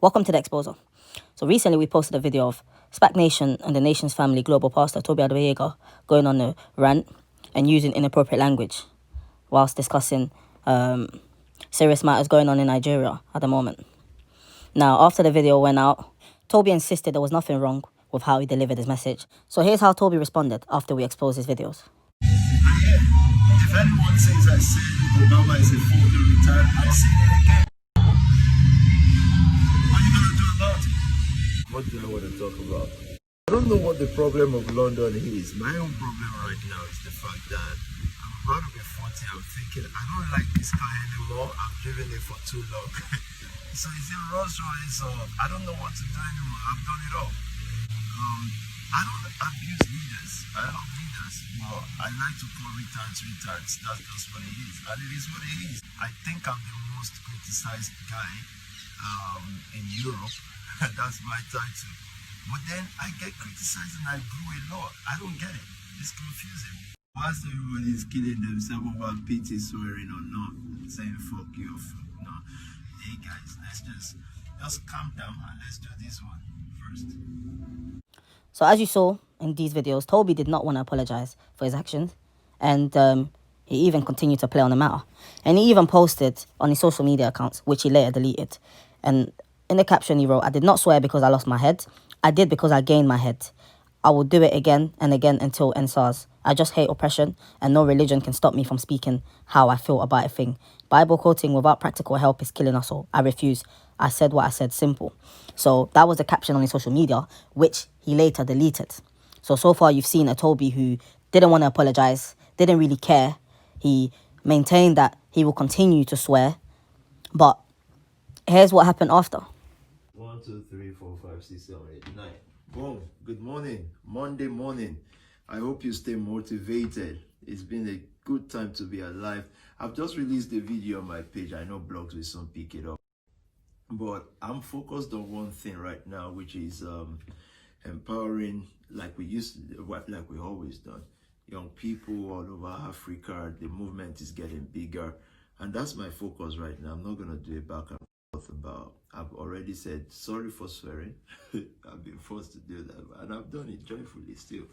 Welcome to the Exposer. So recently we posted a video of Spac Nation and the Nation's Family Global Pastor Toby Adeyega going on a rant and using inappropriate language whilst discussing serious matters going on in Nigeria at the moment. Now, after the video went out, Toby insisted there was nothing wrong with how he delivered his message. So here's how Toby responded after we exposed his videos. If anyone says I said Obama is a fully retired, I say it again. What are you going to do about it? What do I want to talk about? I don't know what the problem of London is. My own problem right now is the fact that I'm about to be 40. I'm thinking, I don't like this car anymore. I've driven it for too long. So it's a Rolls Royce, or I don't know what to do anymore. I've done it all. I don't abuse leaders. I love leaders. But I like to call retards. That's just what it is. And it is what it is. I think I'm the most criticized guy in Europe. That's my title. But then I get criticized and I grew a lot. I don't get it. It's confusing. Whilst everybody is killing themselves over PT swearing or not, saying fuck you, no. Hey guys, let's just calm down and let's do this one first. So as you saw in these videos, Toby did not want to apologize for his actions, and he even continued to play on the matter. And he even posted on his social media accounts, which he later deleted. And in the caption he wrote, "I did not swear because I lost my head. I did because I gained my head. I will do it again and again until NSARS. I just hate oppression, and no religion can stop me from speaking how I feel about a thing. Bible quoting without practical help is killing us all. I refuse. I said what I said, simple." So that was the caption on his social media, which he later deleted. So far you've seen a Toby who didn't want to apologize, didn't really care. He maintained that he will continue to swear. But here's what happened after. 1, 2, 3, 4, 5, 6, 7, 8, 9. Boom. Good morning. Monday morning. I hope you stay motivated. It's been a good time to be alive. I've just released a video on my page. I know blogs will soon pick it up. But I'm focused on one thing right now, which is empowering, like we always done. Young people all over Africa. The movement is getting bigger. And that's my focus right now. I'm not going to do it back and forth about. I've already said sorry for swearing. I've been forced to do that. And I've done it joyfully still.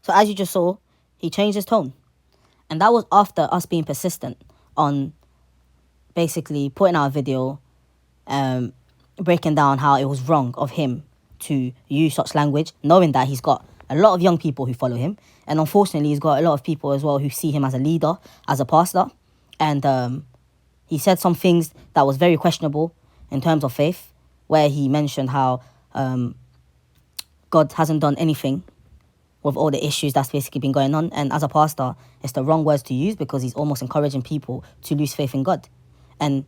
So as you just saw, he changed his tone. And that was after us being persistent on basically putting out a video, breaking down how it was wrong of him to use such language, knowing that he's got a lot of young people who follow him. And unfortunately, he's got a lot of people as well who see him as a leader, as a pastor. And he said some things that was very questionable in terms of faith, where he mentioned how God hasn't done anything with all the issues that's basically been going on. And as a pastor, it's the wrong words to use because he's almost encouraging people to lose faith in God and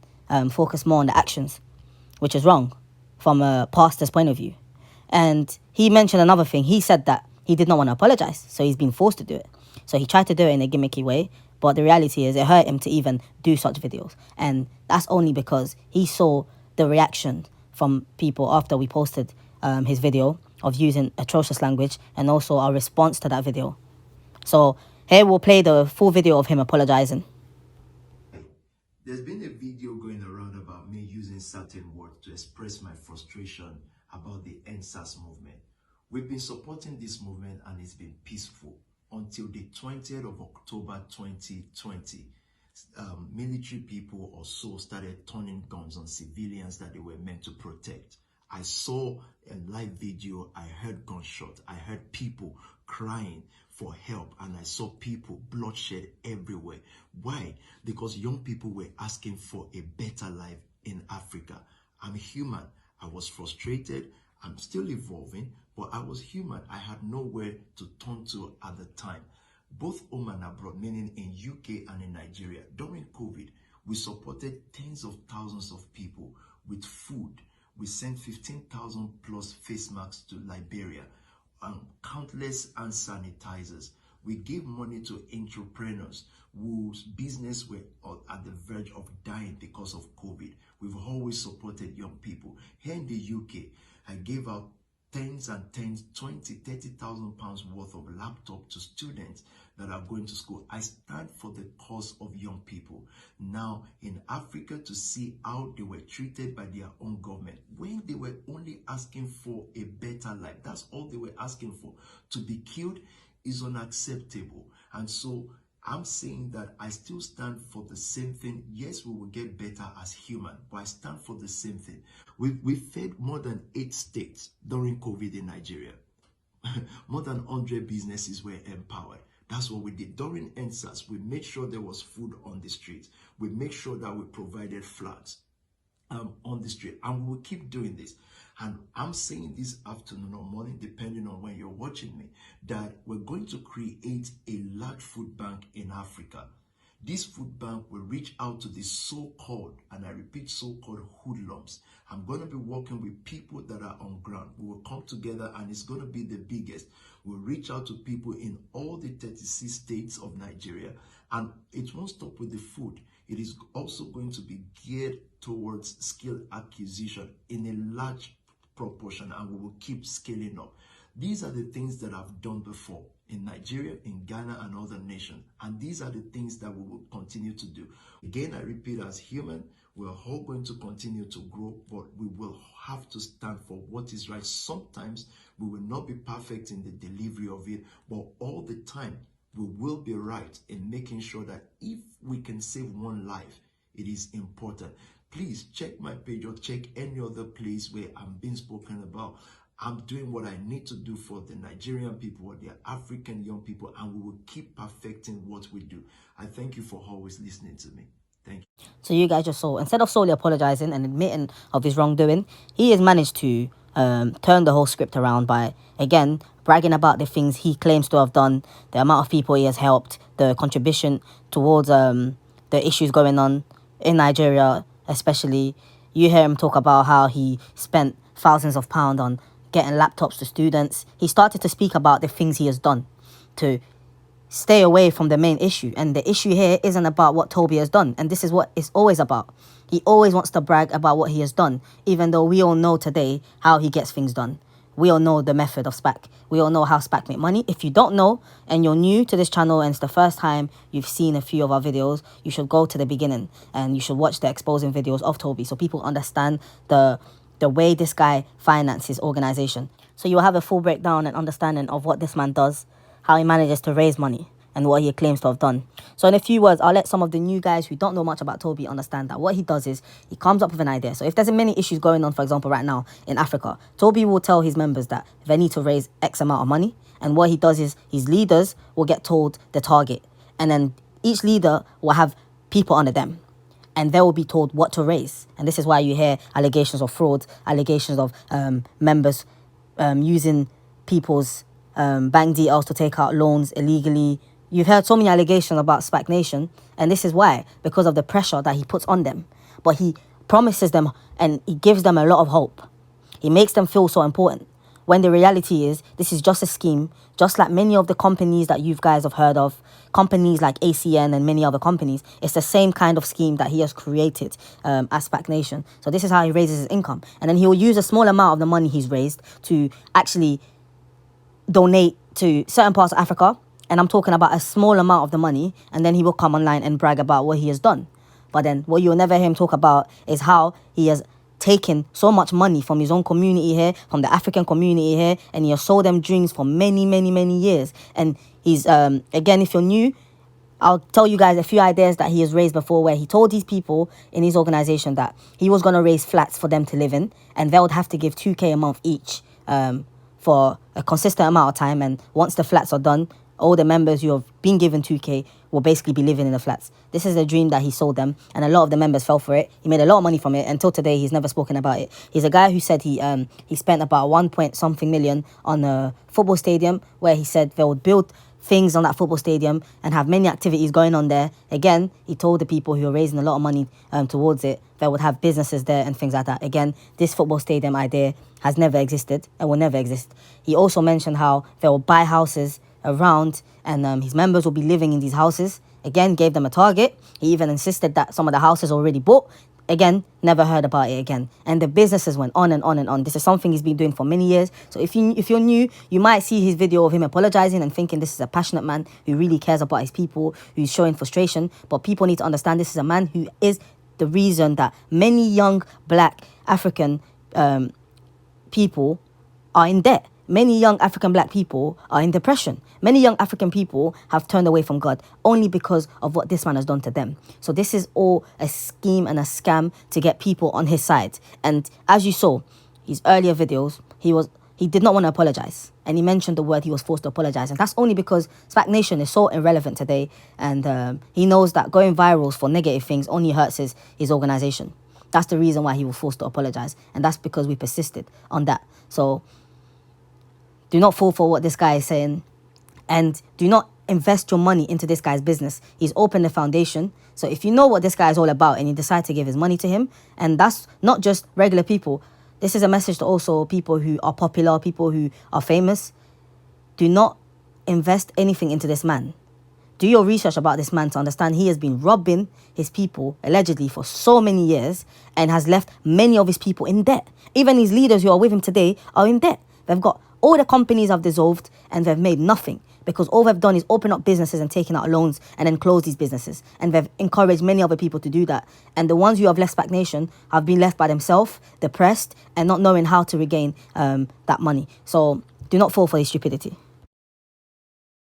focus more on the actions, which is wrong from a pastor's point of view. And he mentioned another thing. He said that he did not want to apologize, so he's been forced to do it. So he tried to do it in a gimmicky way, but the reality is it hurt him to even do such videos. And that's only because he saw the reaction from people after we posted his video of using atrocious language, and also our response to that video. So here we'll play the full video of him apologizing. There's been a video going around about me using certain words to express my frustration about the NSAS movement. We've been supporting this movement and it's been peaceful until the 20th of October 2020. Military people or so started turning guns on civilians that they were meant to protect. I saw a live video, I heard gunshots, I heard people crying for help, and I saw people, bloodshed everywhere. Why? Because young people were asking for a better life in Africa. I'm human. I was frustrated. I'm still evolving, but I was human. I had nowhere to turn to at the time. Both home and abroad, meaning in UK and in Nigeria. During COVID, we supported tens of thousands of people with food. We sent 15,000 plus face masks to Liberia, countless hand sanitizers. We gave money to entrepreneurs whose business were at the verge of dying because of COVID. We've always supported young people. Here in the UK, I gave out tens and tens, 20, 30,000 pounds worth of laptop to students that are going to school. I stand for the cause of young people. Now, in Africa, to see how they were treated by their own government, when they were only asking for a better life, that's all they were asking for. To be killed is unacceptable. And so I'm saying that I still stand for the same thing. Yes, we will get better as human, but I stand for the same thing. We fed more than 8 states during COVID in Nigeria. More than 100 businesses were empowered. That's what we did. During NSAS, we made sure there was food on the streets. We made sure that we provided flags on the street. And we will keep doing this. And I'm saying this afternoon or morning, depending on when you're watching me, that we're going to create a large food bank in Africa. This food bank will reach out to the so-called, and I repeat, so-called hoodlums. I'm going to be working with people that are on ground. We will come together and it's going to be the biggest. We'll reach out to people in all the 36 states of Nigeria. And it won't stop with the food. It is also going to be geared towards skill acquisition in a large proportion, and we will keep scaling up. These are the things that I've done before in Nigeria, in Ghana, and other nations. And these are the things that we will continue to do. Again, I repeat, as human, we're all going to continue to grow, but we will have to stand for what is right. Sometimes we will not be perfect in the delivery of it, but all the time we will be right in making sure that if we can save one life, it is important. Please check my page or check any other place where I'm being spoken about. I'm doing what I need to do for the Nigerian people or the African young people, and we will keep perfecting what we do. I thank you for always listening to me. Thank you. So you guys just saw, instead of solely apologizing and admitting of his wrongdoing, he has managed to turn the whole script around by, again, bragging about the things he claims to have done, the amount of people he has helped, the contribution towards the issues going on in Nigeria, especially. You hear him talk about how he spent thousands of pounds on getting laptops to students. He started to speak about the things he has done to stay away from the main issue. And the issue here isn't about what Toby has done. And this is what it's always about. He always wants to brag about what he has done, even though we all know today how he gets things done. We all know the method of Spac. We all know how Spac make money. If you don't know and you're new to this channel and it's the first time you've seen a few of our videos, you should go to the beginning and you should watch the exposing videos of Toby so people understand the way this guy finances his organization. So you'll have a full breakdown and understanding of what this man does, how he manages to raise money, and what he claims to have done. So in a few words, I'll let some of the new guys who don't know much about Toby understand that what he does is he comes up with an idea. So if there's many issues going on, for example, right now in Africa, Toby will tell his members that they need to raise X amount of money. And what he does is his leaders will get told the target. And then each leader will have people under them. And they will be told what to raise. And this is why you hear allegations of fraud, allegations of members using people's bank details to take out loans illegally. You've heard so many allegations about Spac Nation, and this is why, because of the pressure that he puts on them. But he promises them and he gives them a lot of hope. He makes them feel so important, when the reality is this is just a scheme, just like many of the companies that you guys have heard of, companies like ACN and many other companies. It's the same kind of scheme that he has created as Spac Nation. So this is how he raises his income. And then he will use a small amount of the money he's raised to actually donate to certain parts of Africa. And I'm talking about a small amount of the money, and then he will come online and brag about what he has done. But then what you'll never hear him talk about is how he has taken so much money from his own community here, from the African community here, and he has sold them drinks for many, many, many years. And he's, again, if you're new, I'll tell you guys a few ideas that he has raised before, where he told these people in his organization that he was going to raise flats for them to live in, and they would have to give 2K a month each for a consistent amount of time. And once the flats are done, all the members who have been given 2K will basically be living in the flats. This is a dream that he sold them, and a lot of the members fell for it. He made a lot of money from it. Until today, he's never spoken about it. He's a guy who said he spent about 1 point something million on a football stadium, where he said they would build things on that football stadium and have many activities going on there. Again, he told the people who were raising a lot of money towards it, they would have businesses there and things like that. Again, this football stadium idea has never existed and will never exist. He also mentioned how they will buy houses around, and his members will be living in these houses. Again, gave them a target. He even insisted that some of the houses already bought Again, never heard about it again. And the businesses went on and on and on. This is something he's been doing for many years. So if you're new, you might see his video of him apologizing and thinking this is a passionate man who really cares about his people, who's showing frustration. But people need to understand this is a man who is the reason that many young black African people are in debt. Many young African black people are in depression. Many young African people have turned away from God only because of what this man has done to them. So this is all a scheme and a scam to get people on his side. And as you saw, his earlier videos, he did not want to apologize. And he mentioned the word he was forced to apologize. And that's only because Spac Nation is so irrelevant today. And he knows that going viral for negative things only hurts his organization. That's the reason why he was forced to apologize. And that's because we persisted on that. So do not fall for what this guy is saying. And do not invest your money into this guy's business. He's opened a foundation. So if you know what this guy is all about and you decide to give his money to him, and that's not just regular people, this is a message to also people who are popular, people who are famous. Do not invest anything into this man. Do your research about this man to understand he has been robbing his people, allegedly, for so many years and has left many of his people in debt. Even his leaders who are with him today are in debt. They've got all the companies have dissolved and they've made nothing because all they've done is open up businesses and taken out loans and then close these businesses. And they've encouraged many other people to do that. And the ones who have left Spac Nation have been left by themselves, depressed, and not knowing how to regain that money. So do not fall for this stupidity.